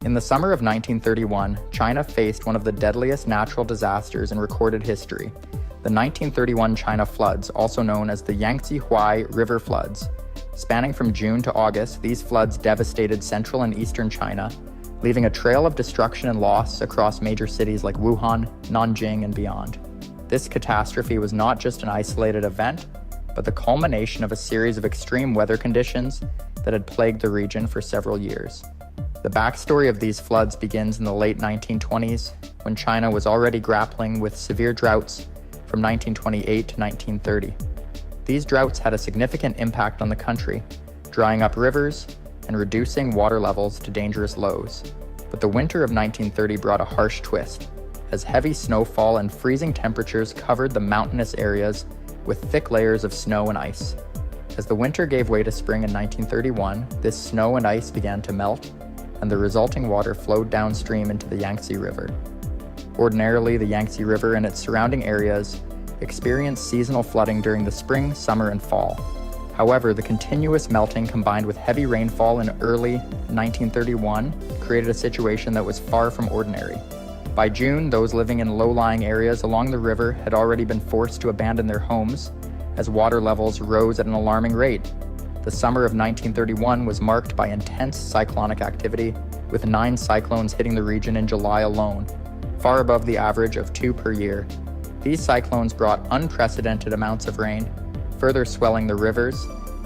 In the summer of 1931, China faced one of the deadliest natural disasters in recorded history, the 1931 China floods, also known as the Yangtze-Huai River floods. Spanning from June to August, these floods devastated central and eastern China, leaving a trail of destruction and loss across major cities like Wuhan, Nanjing, and beyond. This catastrophe was not just an isolated event, but the culmination of a series of extreme weather conditions that had plagued the region for several years. The backstory of these floods begins in the late 1920s, when China was already grappling with severe droughts from 1928 to 1930. These droughts had a significant impact on the country, drying up rivers and reducing water levels to dangerous lows. But the winter of 1930 brought a harsh twist, as heavy snowfall and freezing temperatures covered the mountainous areas with thick layers of snow and ice. As the winter gave way to spring in 1931, this snow and ice began to melt, and the resulting water flowed downstream into the Yangtze River. Ordinarily, the Yangtze River and its surrounding areas experience seasonal flooding during the spring, summer, and fall. However, the continuous melting combined with heavy rainfall in early 1931 created a situation that was far from ordinary. By June, those living in low-lying areas along the river had already been forced to abandon their homes as water levels rose at an alarming rate. The summer of 1931 was marked by intense cyclonic activity, with 9 cyclones hitting the region in July alone, far above the average of 2 per year. These cyclones brought unprecedented amounts of rain, further swelling the rivers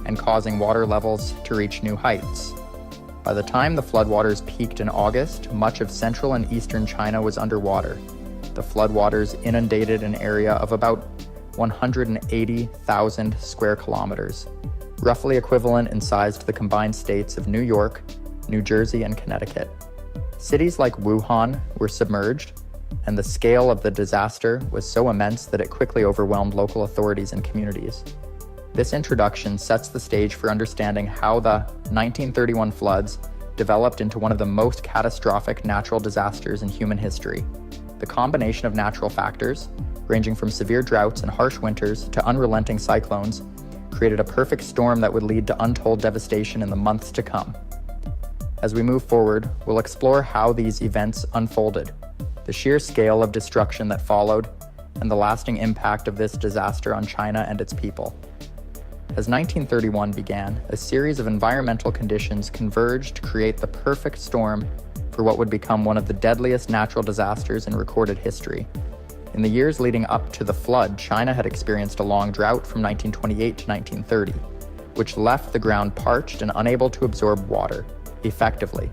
and causing water levels to reach new heights. By the time the floodwaters peaked in August, much of central and eastern China was underwater. The floodwaters inundated an area of about 180,000 square kilometers, roughly equivalent in size to the combined states of New York, New Jersey, and Connecticut. Cities like Wuhan were submerged, and the scale of the disaster was so immense that it quickly overwhelmed local authorities and communities. This introduction sets the stage for understanding how the 1931 floods developed into one of the most catastrophic natural disasters in human history. The combination of natural factors, ranging from severe droughts and harsh winters to unrelenting cyclones, created a perfect storm that would lead to untold devastation in the months to come. As we move forward, we'll explore how these events unfolded, the sheer scale of destruction that followed, and the lasting impact of this disaster on China and its people. As 1931 began, a series of environmental conditions converged to create the perfect storm for what would become one of the deadliest natural disasters in recorded history. In the years leading up to the flood, China had experienced a long drought from 1928 to 1930, which left the ground parched and unable to absorb water effectively.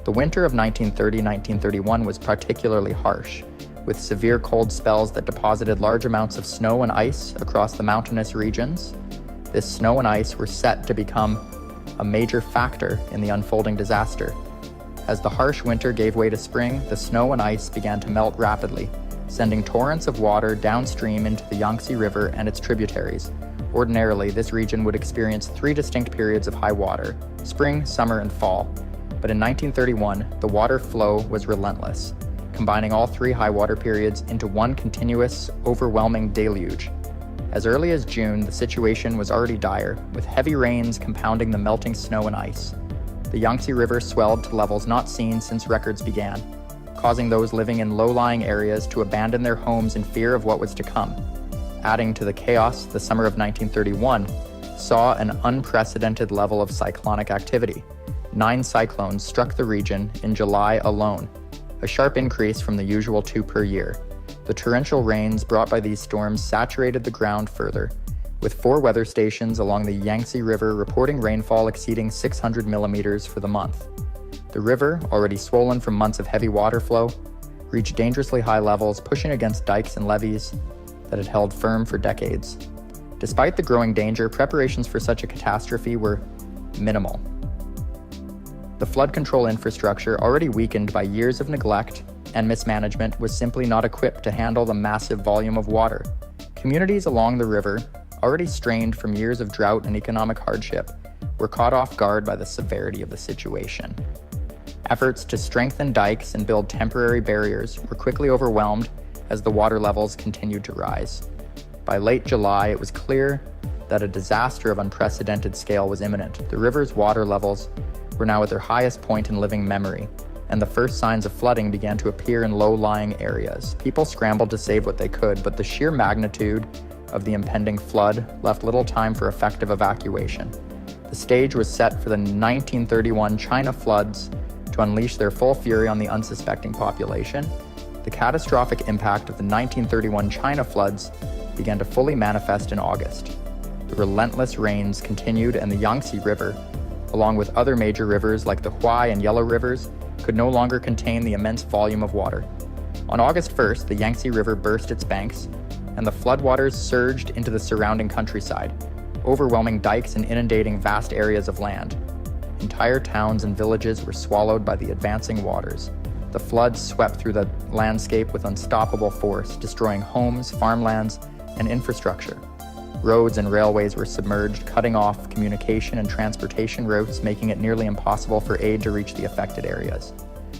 The winter of 1930-1931 was particularly harsh, with severe cold spells that deposited large amounts of snow and ice across the mountainous regions. This snow and ice were set to become a major factor in the unfolding disaster. As the harsh winter gave way to spring, the snow and ice began to melt rapidly, sending torrents of water downstream into the Yangtze River and its tributaries. Ordinarily, this region would experience 3 distinct periods of high water: spring, summer, and fall. But in 1931, the water flow was relentless, combining all 3 high water periods into one continuous, overwhelming deluge. As early as June, the situation was already dire, with heavy rains compounding the melting snow and ice. The Yangtze River swelled to levels not seen since records began, causing those living in low-lying areas to abandon their homes in fear of what was to come. Adding to the chaos, the summer of 1931 saw an unprecedented level of cyclonic activity. 9 cyclones struck the region in July alone, a sharp increase from the usual 2 per year. The torrential rains brought by these storms saturated the ground further, with 4 weather stations along the Yangtze River reporting rainfall exceeding 600 millimeters for the month. The river, already swollen from months of heavy water flow, reached dangerously high levels, pushing against dikes and levees that had held firm for decades. Despite the growing danger, preparations for such a catastrophe were minimal. The flood control infrastructure, already weakened by years of neglect and mismanagement, was simply not equipped to handle the massive volume of water. Communities along the river, already strained from years of drought and economic hardship, were caught off guard by the severity of the situation. Efforts to strengthen dikes and build temporary barriers were quickly overwhelmed as the water levels continued to rise. By late July, it was clear that a disaster of unprecedented scale was imminent. The river's water levels were now at their highest point in living memory, and the first signs of flooding began to appear in low-lying areas. People scrambled to save what they could, but the sheer magnitude of the impending flood left little time for effective evacuation. The stage was set for the 1931 China floods to unleash their full fury on the unsuspecting population. The catastrophic impact of the 1931 China floods began to fully manifest in August. The relentless rains continued, and the Yangtze River, along with other major rivers like the Huai and Yellow Rivers, could no longer contain the immense volume of water. On August 1st, the Yangtze River burst its banks, and the floodwaters surged into the surrounding countryside, overwhelming dikes and inundating vast areas of land. Entire towns and villages were swallowed by the advancing waters. The floods swept through the landscape with unstoppable force, destroying homes, farmlands, and infrastructure. Roads and railways were submerged, cutting off communication and transportation routes, making it nearly impossible for aid to reach the affected areas.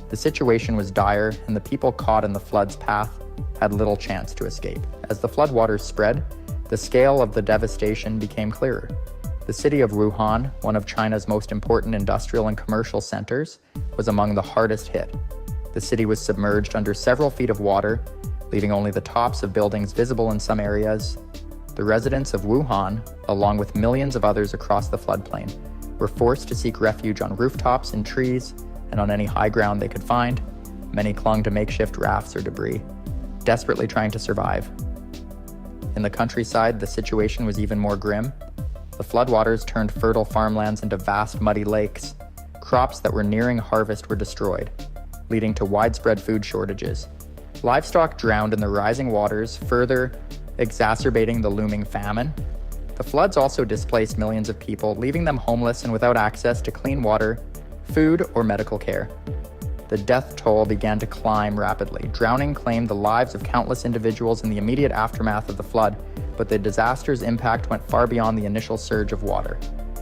The situation was dire, and the people caught in the flood's path had little chance to escape. As the floodwaters spread, the scale of the devastation became clearer. The city of Wuhan, one of China's most important industrial and commercial centers, was among the hardest hit. The city was submerged under several feet of water, leaving only the tops of buildings visible in some areas. The residents of Wuhan, along with millions of others across the floodplain, were forced to seek refuge on rooftops, in trees, and on any high ground they could find. Many clung to makeshift rafts or debris, desperately trying to survive. In the countryside, the situation was even more grim. The floodwaters turned fertile farmlands into vast muddy lakes. Crops that were nearing harvest were destroyed, leading to widespread food shortages. Livestock drowned in the rising waters, further exacerbating the looming famine. The floods also displaced millions of people, leaving them homeless and without access to clean water, food, or medical care. The death toll began to climb rapidly. Drowning claimed the lives of countless individuals in the immediate aftermath of the flood, but the disaster's impact went far beyond the initial surge of water.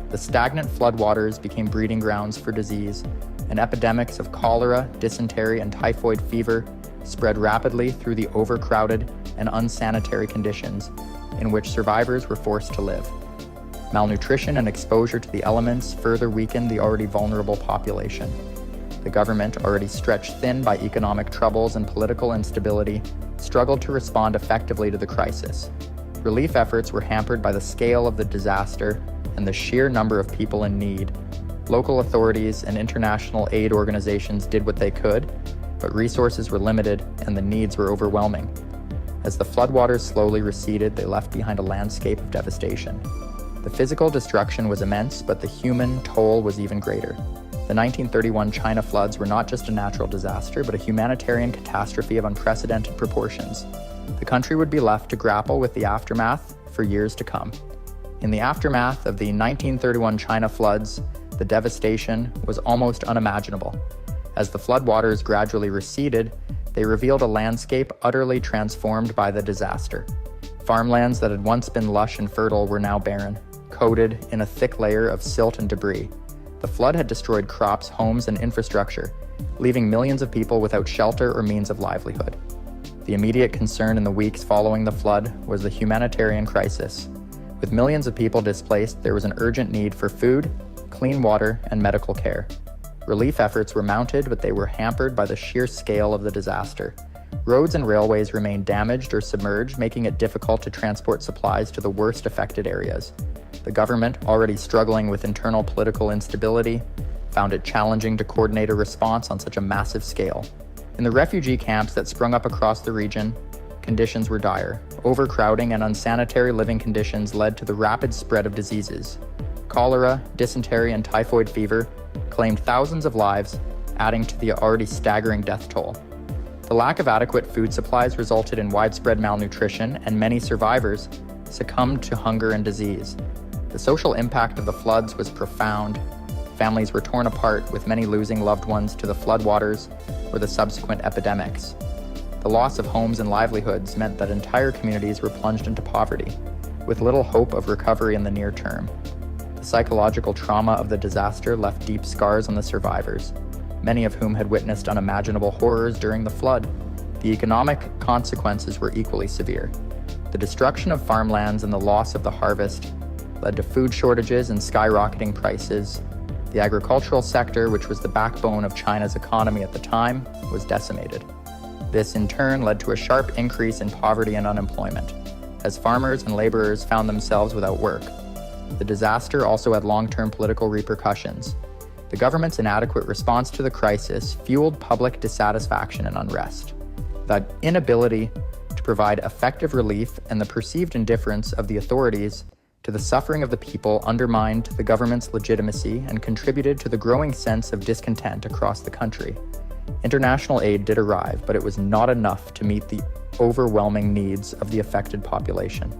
The stagnant floodwaters became breeding grounds for disease, and epidemics of cholera, dysentery, and typhoid fever spread rapidly through the overcrowded and unsanitary conditions in which survivors were forced to live. Malnutrition and exposure to the elements further weakened the already vulnerable population. The government, already stretched thin by economic troubles and political instability, struggled to respond effectively to the crisis. Relief efforts were hampered by the scale of the disaster and the sheer number of people in need. Local authorities and international aid organizations did what they could, but resources were limited and the needs were overwhelming. As the floodwaters slowly receded, they left behind a landscape of devastation. The physical destruction was immense, but the human toll was even greater. The 1931 China floods were not just a natural disaster, but a humanitarian catastrophe of unprecedented proportions. The country would be left to grapple with the aftermath for years to come. In the aftermath of the 1931 China floods, the devastation was almost unimaginable. As the floodwaters gradually receded, they revealed a landscape utterly transformed by the disaster. Farmlands that had once been lush and fertile were now barren, coated in a thick layer of silt and debris. The flood had destroyed crops, homes, and infrastructure, leaving millions of people without shelter or means of livelihood. The immediate concern in the weeks following the flood was the humanitarian crisis. With millions of people displaced, there was an urgent need for food, clean water, and medical care. Relief efforts were mounted, but they were hampered by the sheer scale of the disaster. Roads and railways remained damaged or submerged, making it difficult to transport supplies to the worst affected areas. The government, already struggling with internal political instability, found it challenging to coordinate a response on such a massive scale. In the refugee camps that sprung up across the region, conditions were dire. Overcrowding and unsanitary living conditions led to the rapid spread of diseases. Cholera, dysentery, and typhoid fever claimed thousands of lives, adding to the already staggering death toll. The lack of adequate food supplies resulted in widespread malnutrition, and many survivors succumbed to hunger and disease. The social impact of the floods was profound. Families were torn apart, with many losing loved ones to the floodwaters or the subsequent epidemics. The loss of homes and livelihoods meant that entire communities were plunged into poverty, with little hope of recovery in the near term. The psychological trauma of the disaster left deep scars on the survivors, many of whom had witnessed unimaginable horrors during the flood. The economic consequences were equally severe. The destruction of farmlands and the loss of the harvest led to food shortages and skyrocketing prices, The agricultural sector, which was the backbone of China's economy at the time, was decimated. This in turn led to a sharp increase in poverty and unemployment, as farmers and laborers found themselves without work. The disaster also had long-term political repercussions. The government's inadequate response to the crisis fueled public dissatisfaction and unrest. The inability to provide effective relief and the perceived indifference of the authorities to the suffering of the people undermined the government's legitimacy and contributed to the growing sense of discontent across the country. International aid did arrive, but it was not enough to meet the overwhelming needs of the affected population.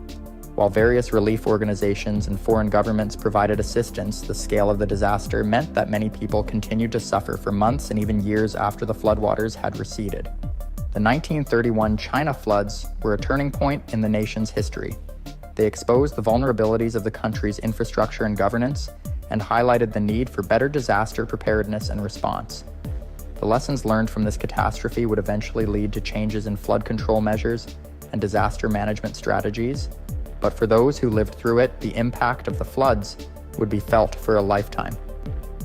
While various relief organizations and foreign governments provided assistance, the scale of the disaster meant that many people continued to suffer for months and even years after the floodwaters had receded. The 1931 China floods were a turning point in the nation's history. They exposed the vulnerabilities of the country's infrastructure and governance and highlighted the need for better disaster preparedness and response. The lessons learned from this catastrophe would eventually lead to changes in flood control measures and disaster management strategies, but for those who lived through it, the impact of the floods would be felt for a lifetime.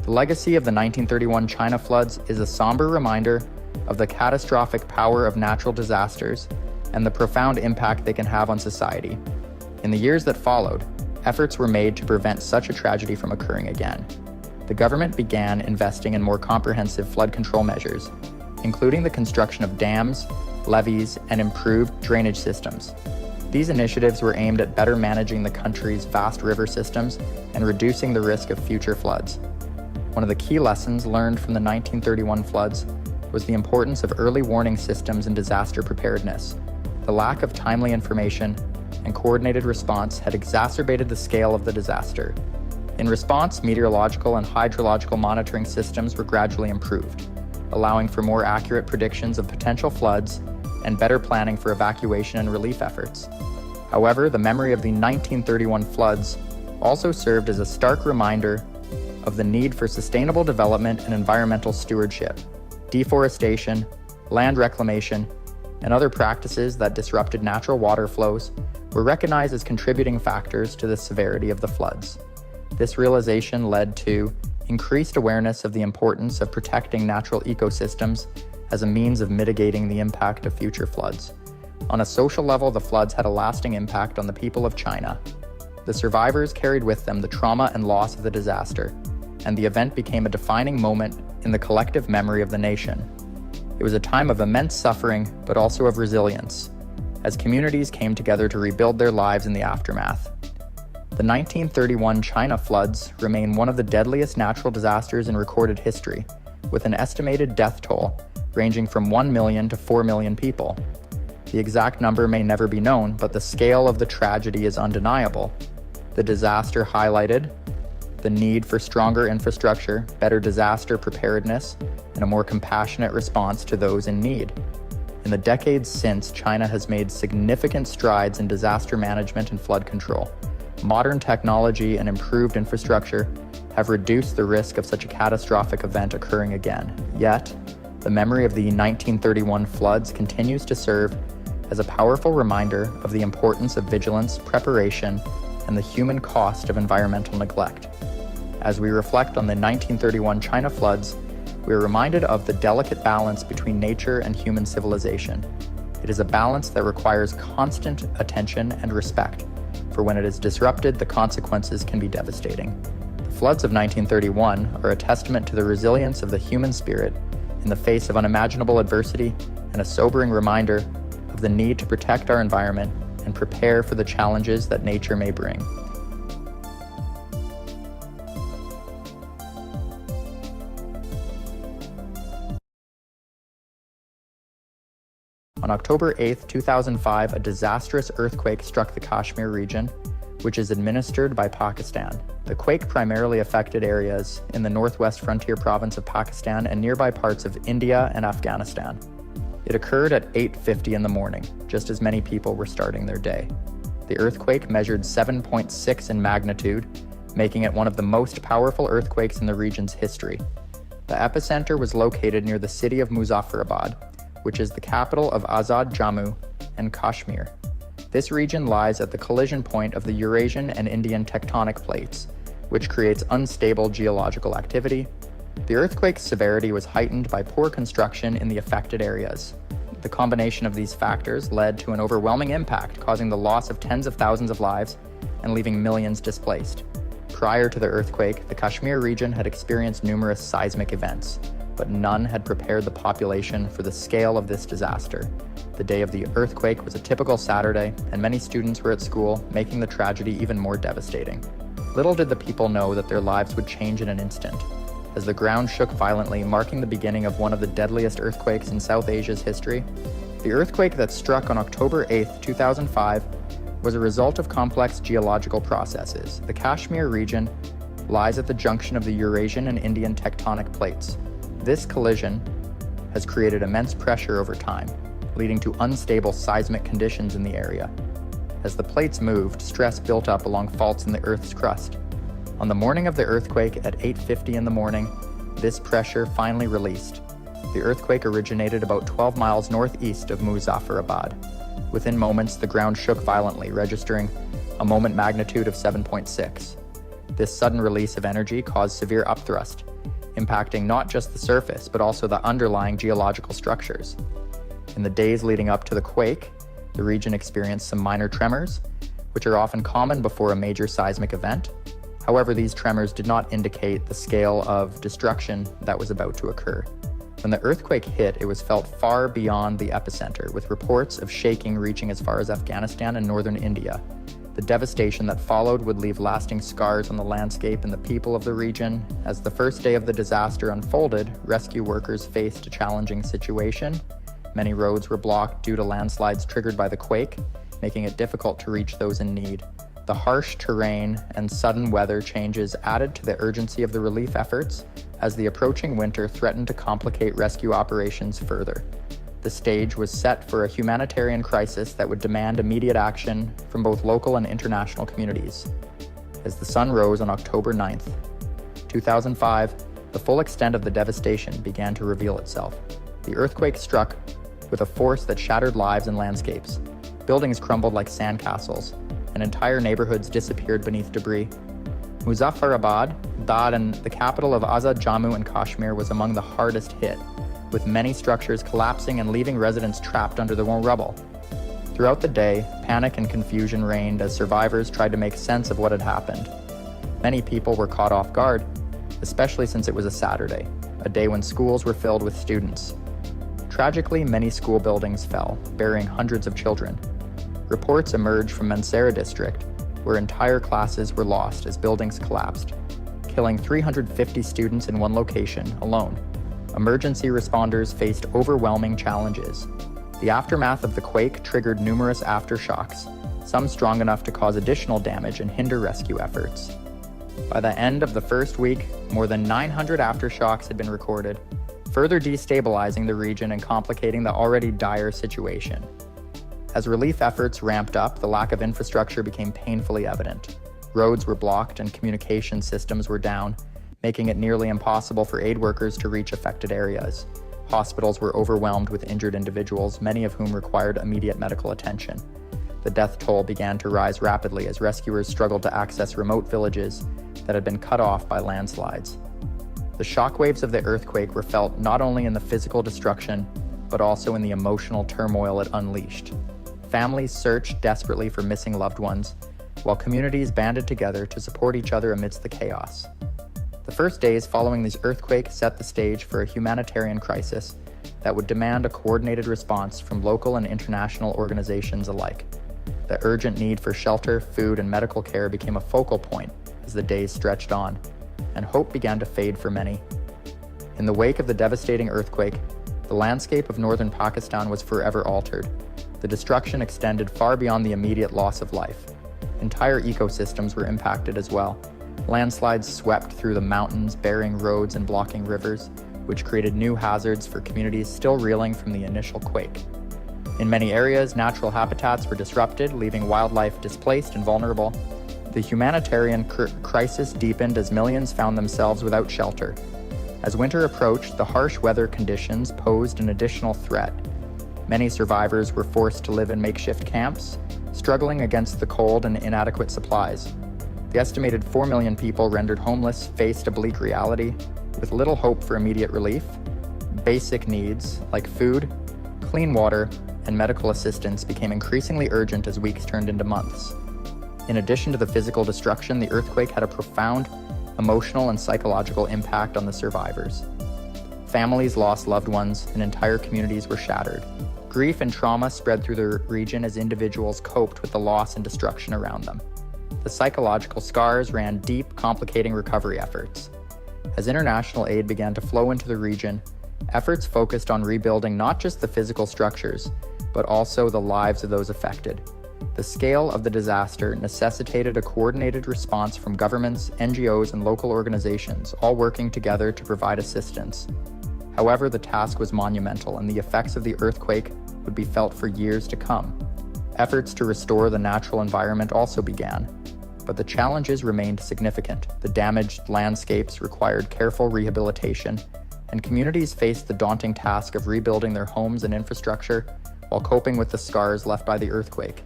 The legacy of the 1931 China floods is a somber reminder of the catastrophic power of natural disasters and the profound impact they can have on society. In the years that followed, efforts were made to prevent such a tragedy from occurring again. The government began investing in more comprehensive flood control measures, including the construction of dams, levees, and improved drainage systems. These initiatives were aimed at better managing the country's vast river systems and reducing the risk of future floods. One of the key lessons learned from the 1931 floods was the importance of early warning systems in disaster preparedness. The lack of timely information and coordinated response had exacerbated the scale of the disaster. In response, meteorological and hydrological monitoring systems were gradually improved, allowing for more accurate predictions of potential floods and better planning for evacuation and relief efforts. However, the memory of the 1931 floods also served as a stark reminder of the need for sustainable development and environmental stewardship. Deforestation, land reclamation, and other practices that disrupted natural water flows were recognized as contributing factors to the severity of the floods. This realization led to increased awareness of the importance of protecting natural ecosystems as a means of mitigating the impact of future floods. On a social level, the floods had a lasting impact on the people of China. The survivors carried with them the trauma and loss of the disaster, and the event became a defining moment in the collective memory of the nation. It was a time of immense suffering, but also of resilience, as communities came together to rebuild their lives in the aftermath. The 1931 China floods remain one of the deadliest natural disasters in recorded history, with an estimated death toll ranging from 1 million to 4 million people. The exact number may never be known, but the scale of the tragedy is undeniable. The disaster highlighted the need for stronger infrastructure, better disaster preparedness, and a more compassionate response to those in need. In the decades since, China has made significant strides in disaster management and flood control. Modern technology and improved infrastructure have reduced the risk of such a catastrophic event occurring again. Yet, the memory of the 1931 floods continues to serve as a powerful reminder of the importance of vigilance, preparation, and the human cost of environmental neglect. As we reflect on the 1931 China floods, we are reminded of the delicate balance between nature and human civilization. It is a balance that requires constant attention and respect, for when it is disrupted, the consequences can be devastating. The floods of 1931 are a testament to the resilience of the human spirit in the face of unimaginable adversity and a sobering reminder of the need to protect our environment and prepare for the challenges that nature may bring. On October 8, 2005, a disastrous earthquake struck the Kashmir region, which is administered by Pakistan. The quake primarily affected areas in the northwest frontier province of Pakistan and nearby parts of India and Afghanistan. It occurred at 8:50 in the morning, just as many people were starting their day. The earthquake measured 7.6 in magnitude, making it one of the most powerful earthquakes in the region's history. The epicenter was located near the city of Muzaffarabad, which is the capital of Azad Jammu and Kashmir. This region lies at the collision point of the Eurasian and Indian tectonic plates, which creates unstable geological activity. The earthquake's severity was heightened by poor construction in the affected areas. The combination of these factors led to an overwhelming impact, causing the loss of tens of thousands of lives and leaving millions displaced. Prior to the earthquake, the Kashmir region had experienced numerous seismic events, but none had prepared the population for the scale of this disaster. The day of the earthquake was a typical Saturday, and many students were at school, making the tragedy even more devastating. Little did the people know that their lives would change in an instant, as the ground shook violently, marking the beginning of one of the deadliest earthquakes in South Asia's history. The earthquake that struck on October 8, 2005, was a result of complex geological processes. The Kashmir region lies at the junction of the Eurasian and Indian tectonic plates. This collision has created immense pressure over time, leading to unstable seismic conditions in the area. As the plates moved, stress built up along faults in the Earth's crust. On the morning of the earthquake at 8:50 in the morning, this pressure finally released. The earthquake originated about 12 miles northeast of Muzaffarabad. Within moments, the ground shook violently, registering a moment magnitude of 7.6. This sudden release of energy caused severe upthrust, impacting not just the surface, but also the underlying geological structures. In the days leading up to the quake, the region experienced some minor tremors, which are often common before a major seismic event. However, these tremors did not indicate the scale of destruction that was about to occur. When the earthquake hit, it was felt far beyond the epicenter, with reports of shaking reaching as far as Afghanistan and northern India. The devastation that followed would leave lasting scars on the landscape and the people of the region. As the first day of the disaster unfolded, rescue workers faced a challenging situation. Many roads were blocked due to landslides triggered by the quake, making it difficult to reach those in need. The harsh terrain and sudden weather changes added to the urgency of the relief efforts, as the approaching winter threatened to complicate rescue operations further. The stage was set for a humanitarian crisis that would demand immediate action from both local and international communities. As the sun rose on October 9th, 2005, the full extent of the devastation began to reveal itself. The earthquake struck with a force that shattered lives and landscapes. Buildings crumbled like sandcastles, and entire neighborhoods disappeared beneath debris. Muzaffarabad, Dad, and the capital of Azad Jammu and Kashmir, was among the hardest hit, with many structures collapsing and leaving residents trapped under the rubble. Throughout the day, panic and confusion reigned as survivors tried to make sense of what had happened. Many people were caught off guard, especially since it was a Saturday, a day when schools were filled with students. Tragically, many school buildings fell, burying hundreds of children. Reports emerged from Mansehra district, where entire classes were lost as buildings collapsed, killing 350 students in one location alone. Emergency responders faced overwhelming challenges. The aftermath of the quake triggered numerous aftershocks, some strong enough to cause additional damage and hinder rescue efforts. By the end of the first week, more than 900 aftershocks had been recorded, further destabilizing the region and complicating the already dire situation. As relief efforts ramped up, the lack of infrastructure became painfully evident. Roads were blocked and communication systems were down, making it nearly impossible for aid workers to reach affected areas. Hospitals were overwhelmed with injured individuals, many of whom required immediate medical attention. The death toll began to rise rapidly as rescuers struggled to access remote villages that had been cut off by landslides. The shockwaves of the earthquake were felt not only in the physical destruction, but also in the emotional turmoil it unleashed. Families searched desperately for missing loved ones, while communities banded together to support each other amidst the chaos. The first days following this earthquake set the stage for a humanitarian crisis that would demand a coordinated response from local and international organizations alike. The urgent need for shelter, food, and medical care became a focal point as the days stretched on, and hope began to fade for many. In the wake of the devastating earthquake, the landscape of northern Pakistan was forever altered. The destruction extended far beyond the immediate loss of life. Entire ecosystems were impacted as well. Landslides swept through the mountains, burying roads and blocking rivers, which created new hazards for communities still reeling from the initial quake. In many areas, natural habitats were disrupted, leaving wildlife displaced and vulnerable. The humanitarian crisis deepened as millions found themselves without shelter. As winter approached, the harsh weather conditions posed an additional threat. Many survivors were forced to live in makeshift camps, struggling against the cold and inadequate supplies. The estimated 4 million people rendered homeless faced a bleak reality with little hope for immediate relief. Basic needs like food, clean water, and medical assistance became increasingly urgent as weeks turned into months. In addition to the physical destruction, the earthquake had a profound emotional and psychological impact on the survivors. Families lost loved ones, and entire communities were shattered. Grief and trauma spread through the region as individuals coped with the loss and destruction around them. The psychological scars ran deep, complicating recovery efforts. As international aid began to flow into the region, efforts focused on rebuilding not just the physical structures, but also the lives of those affected. The scale of the disaster necessitated a coordinated response from governments, NGOs, and local organizations, all working together to provide assistance. However, the task was monumental, and the effects of the earthquake would be felt for years to come. Efforts to restore the natural environment also began, but the challenges remained significant. The damaged landscapes required careful rehabilitation, and communities faced the daunting task of rebuilding their homes and infrastructure while coping with the scars left by the earthquake.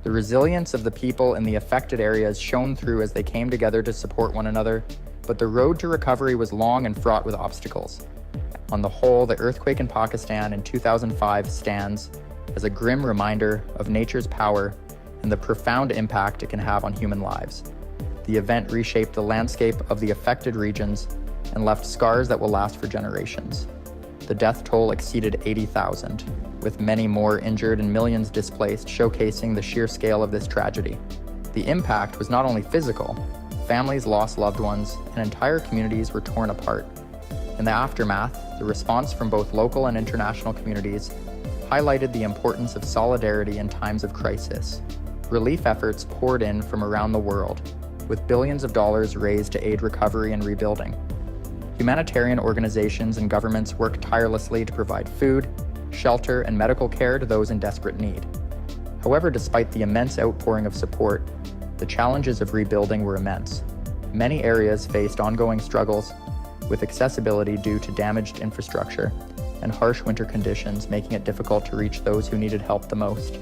The resilience of the people in the affected areas shone through as they came together to support one another, but the road to recovery was long and fraught with obstacles. On the whole, the earthquake in Pakistan in 2005 stands as a grim reminder of nature's power and the profound impact it can have on human lives. The event reshaped the landscape of the affected regions and left scars that will last for generations. The death toll exceeded 80,000, with many more injured and millions displaced, showcasing the sheer scale of this tragedy. The impact was not only physical. Families lost loved ones, and entire communities were torn apart. In the aftermath, the response from both local and international communities highlighted the importance of solidarity in times of crisis. Relief efforts poured in from around the world, with billions of dollars raised to aid recovery and rebuilding. Humanitarian organizations and governments worked tirelessly to provide food, shelter, and medical care to those in desperate need. However, despite the immense outpouring of support, the challenges of rebuilding were immense. Many areas faced ongoing struggles with accessibility due to damaged infrastructure and harsh winter conditions, making it difficult to reach those who needed help the most.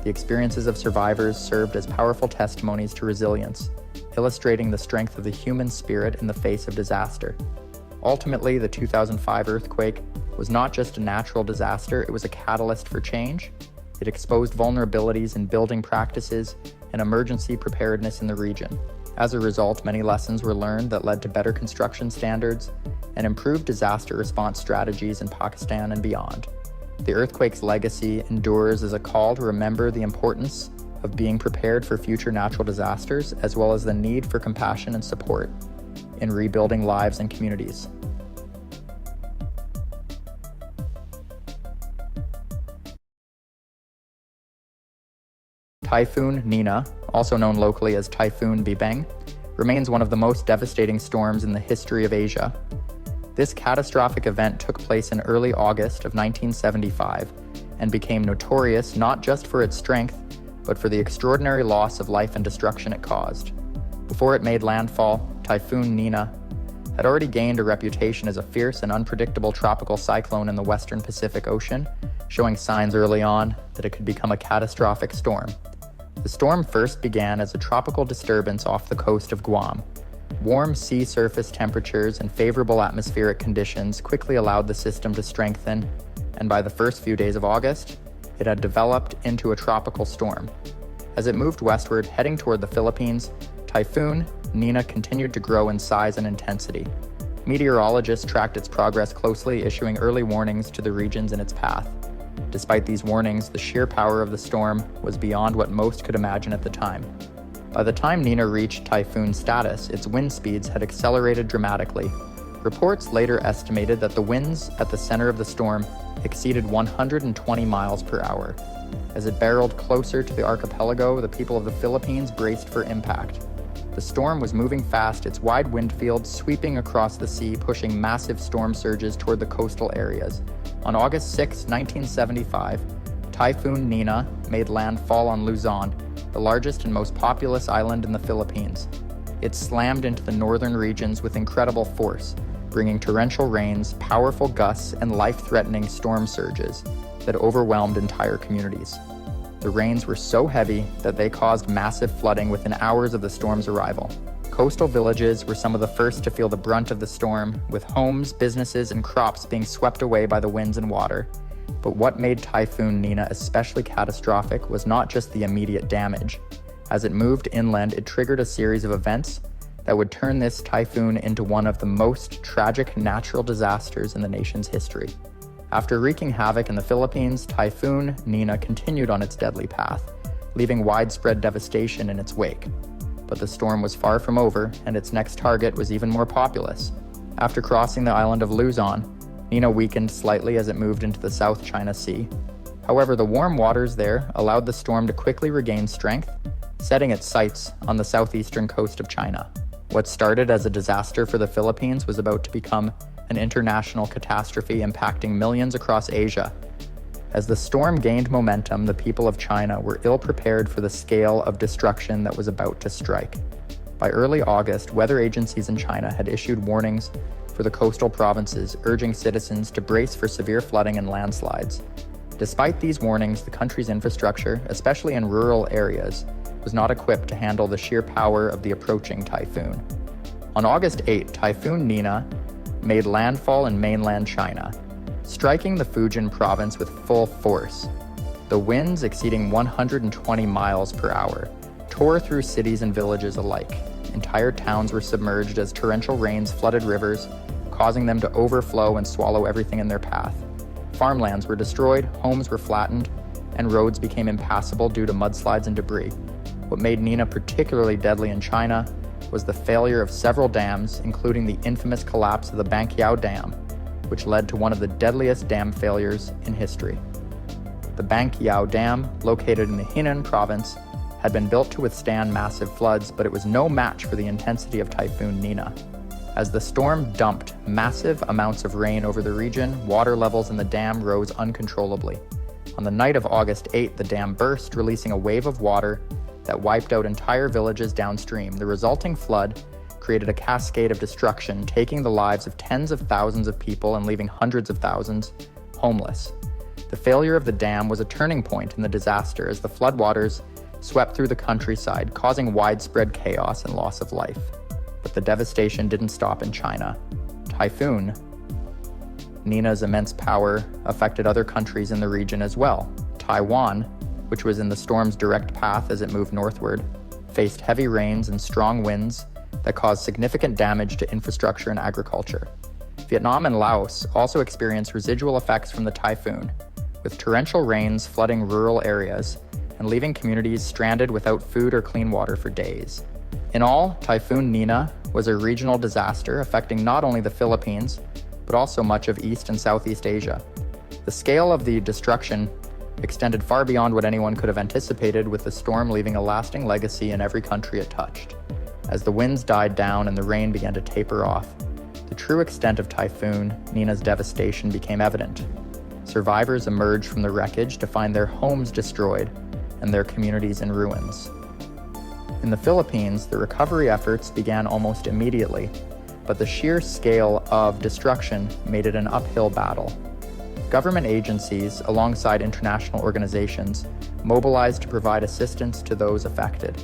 The experiences of survivors served as powerful testimonies to resilience, illustrating the strength of the human spirit in the face of disaster. Ultimately, the 2005 earthquake was not just a natural disaster, it was a catalyst for change. It exposed vulnerabilities in building practices and emergency preparedness in the region. As a result, many lessons were learned that led to better construction standards and improved disaster response strategies in Pakistan and beyond. The earthquake's legacy endures as a call to remember the importance of being prepared for future natural disasters, as well as the need for compassion and support in rebuilding lives and communities. Typhoon Nina, also known locally as Typhoon Bibeng, remains one of the most devastating storms in the history of Asia. This catastrophic event took place in early August of 1975 and became notorious not just for its strength, but for the extraordinary loss of life and destruction it caused. Before it made landfall, Typhoon Nina had already gained a reputation as a fierce and unpredictable tropical cyclone in the western Pacific Ocean, showing signs early on that it could become a catastrophic storm. The storm first began as a tropical disturbance off the coast of Guam. Warm sea surface temperatures and favorable atmospheric conditions quickly allowed the system to strengthen, and by the first few days of August, it had developed into a tropical storm. As it moved westward, heading toward the Philippines, Typhoon Nina continued to grow in size and intensity. Meteorologists tracked its progress closely, issuing early warnings to the regions in its path. Despite these warnings, the sheer power of the storm was beyond what most could imagine at the time. By the time Nina reached typhoon status, its wind speeds had accelerated dramatically. Reports later estimated that the winds at the center of the storm exceeded 120 miles per hour. As it barreled closer to the archipelago, the people of the Philippines braced for impact. The storm was moving fast, its wide wind field sweeping across the sea, pushing massive storm surges toward the coastal areas. On August 6, 1975, Typhoon Nina made landfall on Luzon, the largest and most populous island in the Philippines. It slammed into the northern regions with incredible force, bringing torrential rains, powerful gusts, and life-threatening storm surges that overwhelmed entire communities. The rains were so heavy that they caused massive flooding within hours of the storm's arrival. Coastal villages were some of the first to feel the brunt of the storm, with homes, businesses, and crops being swept away by the winds and water. But what made Typhoon Nina especially catastrophic was not just the immediate damage. As it moved inland, it triggered a series of events that would turn this typhoon into one of the most tragic natural disasters in the nation's history. After wreaking havoc in the Philippines, Typhoon Nina continued on its deadly path, leaving widespread devastation in its wake. But the storm was far from over, and its next target was even more populous. After crossing the island of Luzon, Nina weakened slightly as it moved into the South China Sea. However, the warm waters there allowed the storm to quickly regain strength, setting its sights on the southeastern coast of China. What started as a disaster for the Philippines was about to become an international catastrophe impacting millions across Asia. As the storm gained momentum, the people of China were ill-prepared for the scale of destruction that was about to strike. By early August, weather agencies in China had issued warnings for the coastal provinces, urging citizens to brace for severe flooding and landslides. Despite these warnings, the country's infrastructure, especially in rural areas, was not equipped to handle the sheer power of the approaching typhoon. On August 8, Typhoon Nina made landfall in mainland China, striking the Fujian province with full force. The winds, exceeding 120 miles per hour, tore through cities and villages alike. Entire towns were submerged as torrential rains flooded rivers, causing them to overflow and swallow everything in their path. Farmlands were destroyed, homes were flattened, and roads became impassable due to mudslides and debris. What made Nina particularly deadly in China was the failure of several dams, including the infamous collapse of the Banqiao Dam, which led to one of the deadliest dam failures in history. The Banqiao Dam, located in the Henan province, had been built to withstand massive floods, but it was no match for the intensity of Typhoon Nina. As the storm dumped massive amounts of rain over the region, water levels in the dam rose uncontrollably. On the night of August 8, the dam burst, releasing a wave of water that wiped out entire villages downstream. The resulting flood created a cascade of destruction, taking the lives of tens of thousands of people and leaving hundreds of thousands homeless. The failure of the dam was a turning point in the disaster as the floodwaters swept through the countryside, causing widespread chaos and loss of life. But the devastation didn't stop in China. Typhoon Nina's immense power affected other countries in the region as well. Taiwan, which was in the storm's direct path as it moved northward, faced heavy rains and strong winds that caused significant damage to infrastructure and agriculture. Vietnam and Laos also experienced residual effects from the typhoon, with torrential rains flooding rural areas and leaving communities stranded without food or clean water for days. In all, Typhoon Nina was a regional disaster affecting not only the Philippines, but also much of East and Southeast Asia. The scale of the destruction extended far beyond what anyone could have anticipated, with the storm leaving a lasting legacy in every country it touched. As the winds died down and the rain began to taper off, the true extent of Typhoon Nina's devastation became evident. Survivors emerged from the wreckage to find their homes destroyed and their communities in ruins. In the Philippines, the recovery efforts began almost immediately, but the sheer scale of destruction made it an uphill battle. Government agencies, alongside international organizations, mobilized to provide assistance to those affected.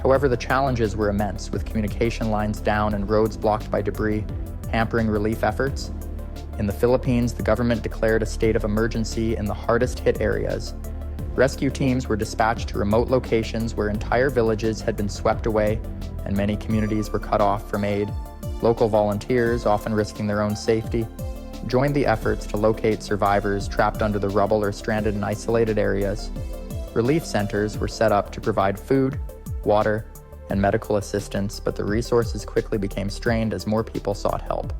However, the challenges were immense, with communication lines down and roads blocked by debris, hampering relief efforts. In the Philippines, the government declared a state of emergency in the hardest-hit areas. Rescue teams were dispatched to remote locations where entire villages had been swept away and many communities were cut off from aid. Local volunteers, often risking their own safety, joined the efforts to locate survivors trapped under the rubble or stranded in isolated areas. Relief centers were set up to provide food, water, and medical assistance, but the resources quickly became strained as more people sought help.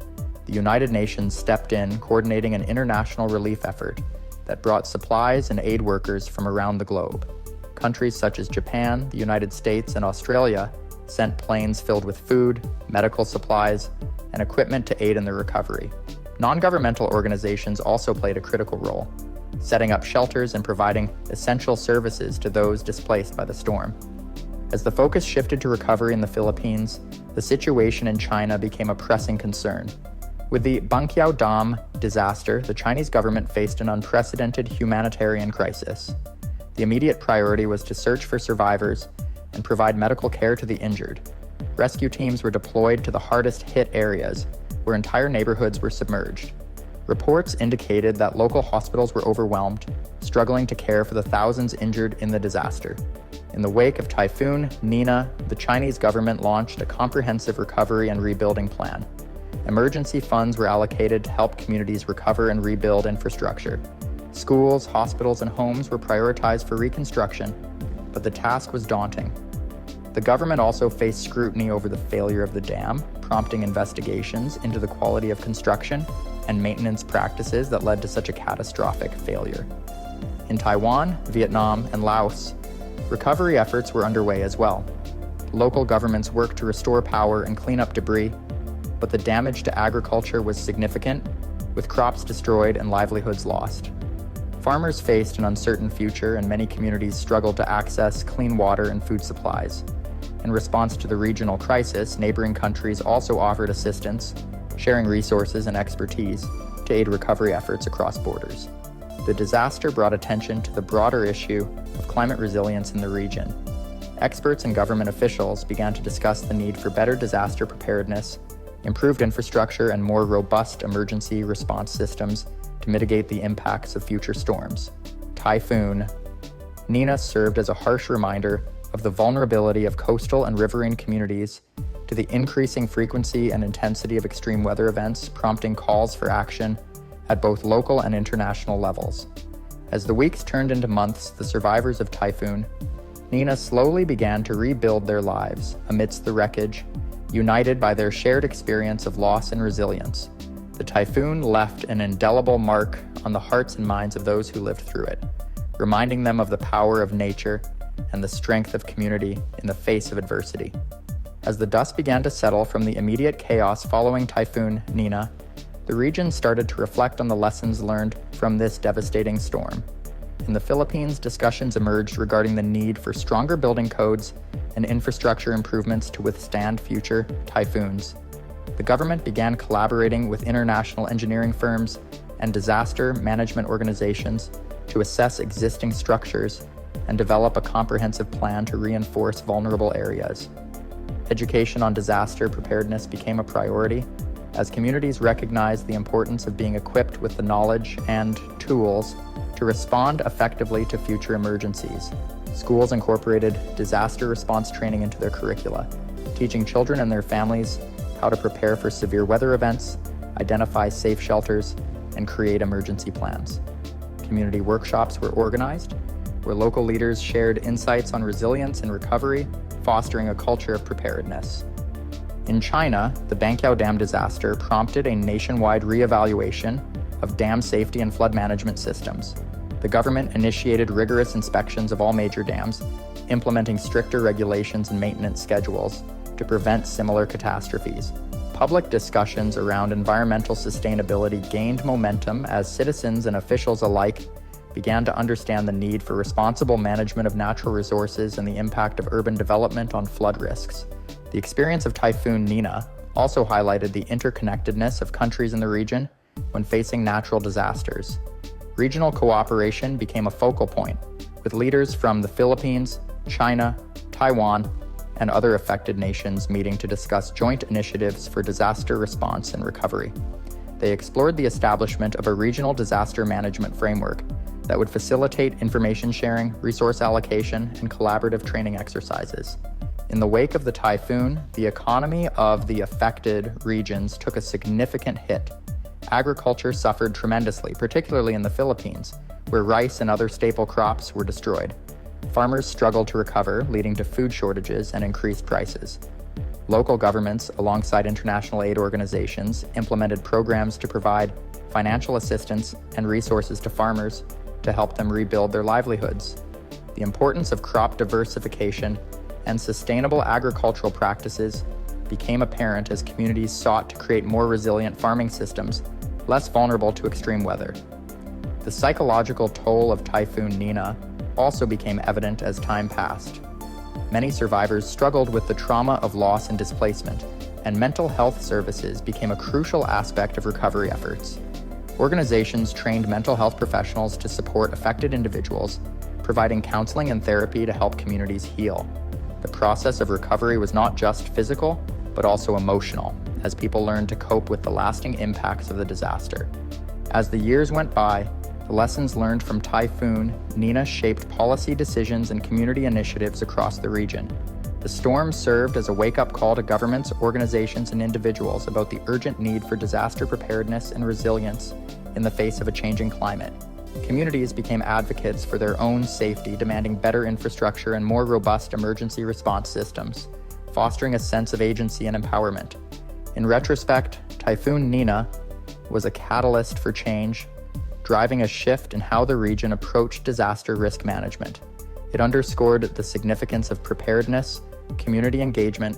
The United Nations stepped in, coordinating an international relief effort that brought supplies and aid workers from around the globe. Countries such as Japan, the United States, and Australia sent planes filled with food, medical supplies, and equipment to aid in the recovery. Non-governmental organizations also played a critical role, setting up shelters and providing essential services to those displaced by the storm. As the focus shifted to recovery in the Philippines, the situation in China became a pressing concern. With the Banqiao Dam disaster, the Chinese government faced an unprecedented humanitarian crisis. The immediate priority was to search for survivors and provide medical care to the injured. Rescue teams were deployed to the hardest-hit areas, where entire neighborhoods were submerged. Reports indicated that local hospitals were overwhelmed, struggling to care for the thousands injured in the disaster. In the wake of Typhoon Nina, the Chinese government launched a comprehensive recovery and rebuilding plan. Emergency funds were allocated to help communities recover and rebuild infrastructure. Schools, hospitals, and homes were prioritized for reconstruction, but the task was daunting. The government also faced scrutiny over the failure of the dam, prompting investigations into the quality of construction and maintenance practices that led to such a catastrophic failure. In Taiwan, Vietnam, and Laos, recovery efforts were underway as well. Local governments worked to restore power and clean up debris, but the damage to agriculture was significant, with crops destroyed and livelihoods lost. Farmers faced an uncertain future, and many communities struggled to access clean water and food supplies. In response to the regional crisis, neighboring countries also offered assistance, sharing resources and expertise to aid recovery efforts across borders. The disaster brought attention to the broader issue of climate resilience in the region. Experts and government officials began to discuss the need for better disaster preparedness, improved infrastructure, and more robust emergency response systems to mitigate the impacts of future storms. Typhoon Nina served as a harsh reminder of the vulnerability of coastal and riverine communities to the increasing frequency and intensity of extreme weather events, prompting calls for action at both local and international levels. As the weeks turned into months, the survivors of Typhoon Nina slowly began to rebuild their lives amidst the wreckage, united by their shared experience of loss and resilience. The typhoon left an indelible mark on the hearts and minds of those who lived through it, reminding them of the power of nature and the strength of community in the face of adversity. As the dust began to settle from the immediate chaos following Typhoon Nina, the region started to reflect on the lessons learned from this devastating storm. In the Philippines, discussions emerged regarding the need for stronger building codes and infrastructure improvements to withstand future typhoons. The government began collaborating with international engineering firms and disaster management organizations to assess existing structures and develop a comprehensive plan to reinforce vulnerable areas. Education on disaster preparedness became a priority as communities recognized the importance of being equipped with the knowledge and tools to respond effectively to future emergencies. Schools incorporated disaster response training into their curricula, teaching children and their families how to prepare for severe weather events, identify safe shelters, and create emergency plans. Community workshops were organized, where local leaders shared insights on resilience and recovery, fostering a culture of preparedness. In China, the Banqiao Dam disaster prompted a nationwide reevaluation of dam safety and flood management systems. The government initiated rigorous inspections of all major dams, implementing stricter regulations and maintenance schedules to prevent similar catastrophes. Public discussions around environmental sustainability gained momentum as citizens and officials alike began to understand the need for responsible management of natural resources and the impact of urban development on flood risks. The experience of Typhoon Nina also highlighted the interconnectedness of countries in the region when facing natural disasters. Regional cooperation became a focal point, with leaders from the Philippines, China, Taiwan, and other affected nations meeting to discuss joint initiatives for disaster response and recovery. They explored the establishment of a regional disaster management framework that would facilitate information sharing, resource allocation, and collaborative training exercises. In the wake of the typhoon, the economy of the affected regions took a significant hit. Agriculture suffered tremendously, particularly in the Philippines, where rice and other staple crops were destroyed. Farmers struggled to recover, leading to food shortages and increased prices. Local governments, alongside international aid organizations, implemented programs to provide financial assistance and resources to farmers to help them rebuild their livelihoods. The importance of crop diversification and sustainable agricultural practices became apparent as communities sought to create more resilient farming systems, less vulnerable to extreme weather. The psychological toll of Typhoon Nina also became evident as time passed. Many survivors struggled with the trauma of loss and displacement, and mental health services became a crucial aspect of recovery efforts. Organizations trained mental health professionals to support affected individuals, providing counseling and therapy to help communities heal. The process of recovery was not just physical, but also emotional, as people learned to cope with the lasting impacts of the disaster. As the years went by, the lessons learned from Typhoon Nina shaped policy decisions and community initiatives across the region. The storm served as a wake-up call to governments, organizations, and individuals about the urgent need for disaster preparedness and resilience in the face of a changing climate. Communities became advocates for their own safety, demanding better infrastructure and more robust emergency response systems, fostering a sense of agency and empowerment. In retrospect, Typhoon Nina was a catalyst for change, driving a shift in how the region approached disaster risk management. It underscored the significance of preparedness, community engagement,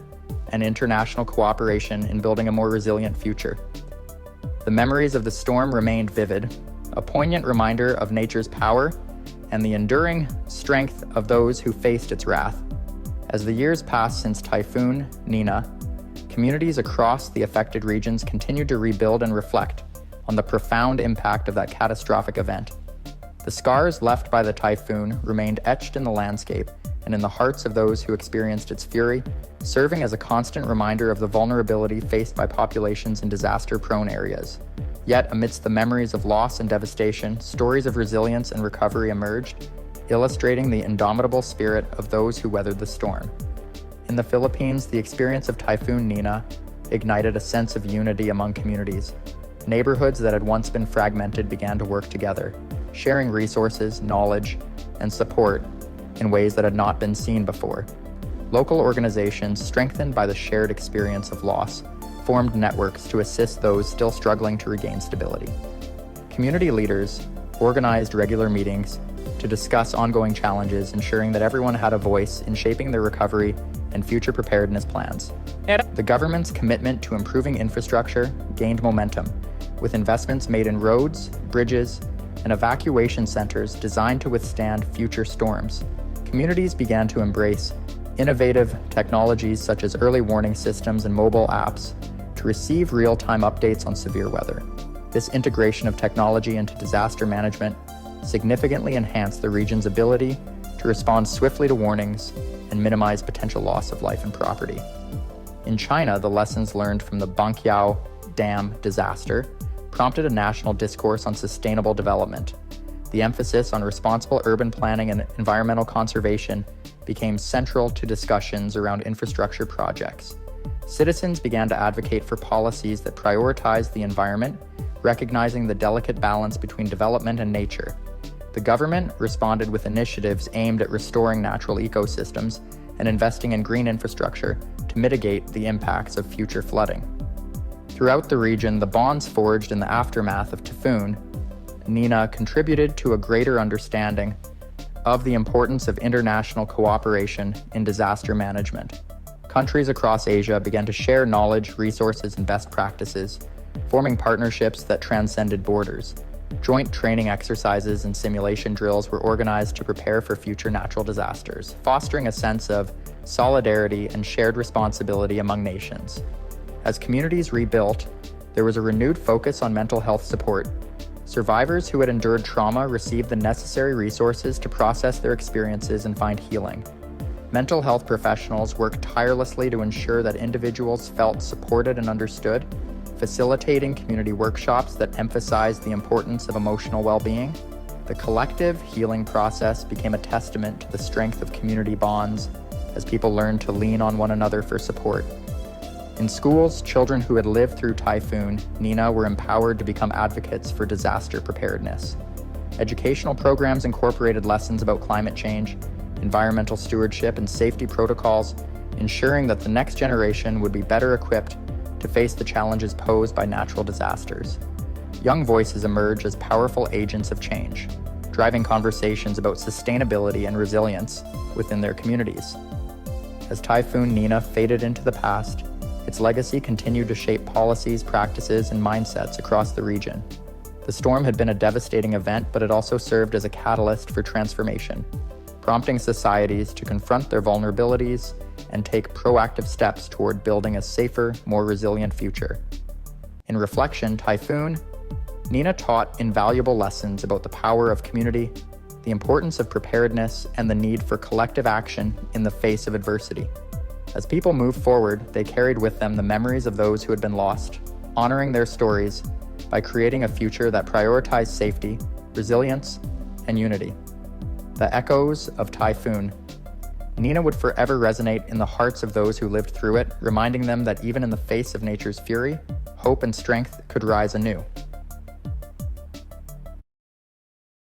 and international cooperation in building a more resilient future. The memories of the storm remained vivid, a poignant reminder of nature's power and the enduring strength of those who faced its wrath. As the years passed since Typhoon Nina, communities across the affected regions continued to rebuild and reflect on the profound impact of that catastrophic event. The scars left by the typhoon remained etched in the landscape and in the hearts of those who experienced its fury, serving as a constant reminder of the vulnerability faced by populations in disaster-prone areas. Yet, amidst the memories of loss and devastation, stories of resilience and recovery emerged, illustrating the indomitable spirit of those who weathered the storm. In the Philippines, the experience of Typhoon Nina ignited a sense of unity among communities. Neighborhoods that had once been fragmented began to work together, sharing resources, knowledge, and support in ways that had not been seen before. Local organizations, strengthened by the shared experience of loss, formed networks to assist those still struggling to regain stability. Community leaders organized regular meetings to discuss ongoing challenges, ensuring that everyone had a voice in shaping their recovery and future preparedness plans. The government's commitment to improving infrastructure gained momentum, with investments made in roads, bridges, and evacuation centers designed to withstand future storms. Communities began to embrace innovative technologies such as early warning systems and mobile apps to receive real-time updates on severe weather. This integration of technology into disaster management significantly enhanced the region's ability to respond swiftly to warnings and minimize potential loss of life and property. In China, the lessons learned from the Banqiao Dam disaster prompted a national discourse on sustainable development. The emphasis on responsible urban planning and environmental conservation became central to discussions around infrastructure projects. Citizens began to advocate for policies that prioritized the environment, recognizing the delicate balance between development and nature. The government responded with initiatives aimed at restoring natural ecosystems and investing in green infrastructure to mitigate the impacts of future flooding. Throughout the region, the bonds forged in the aftermath of Typhoon Nina contributed to a greater understanding of the importance of international cooperation in disaster management. Countries across Asia began to share knowledge, resources, and best practices, forming partnerships that transcended borders. Joint training exercises and simulation drills were organized to prepare for future natural disasters, fostering a sense of solidarity and shared responsibility among nations. As communities rebuilt, there was a renewed focus on mental health support. Survivors who had endured trauma received the necessary resources to process their experiences and find healing. Mental health professionals worked tirelessly to ensure that individuals felt supported and understood, facilitating community workshops that emphasized the importance of emotional well-being. The collective healing process became a testament to the strength of community bonds as people learned to lean on one another for support. In schools, children who had lived through Typhoon Nina were empowered to become advocates for disaster preparedness. Educational programs incorporated lessons about climate change, environmental stewardship, and safety protocols, ensuring that the next generation would be better equipped to face the challenges posed by natural disasters. Young voices emerge as powerful agents of change, driving conversations about sustainability and resilience within their communities. As Typhoon Nina faded into the past, its legacy continued to shape policies, practices, and mindsets across the region. The storm had been a devastating event, but it also served as a catalyst for transformation, prompting societies to confront their vulnerabilities and take proactive steps toward building a safer, more resilient future. In reflection, Typhoon Nina taught invaluable lessons about the power of community, the the importance of preparedness, and the need for collective action in the face of adversity. As people moved forward, they carried with them the memories of those who had been lost, honoring their stories by creating a future that prioritized safety, resilience, and unity. The echoes of Typhoon Nina would forever resonate in the hearts of those who lived through it, reminding them that even in the face of nature's fury, hope and strength could rise anew.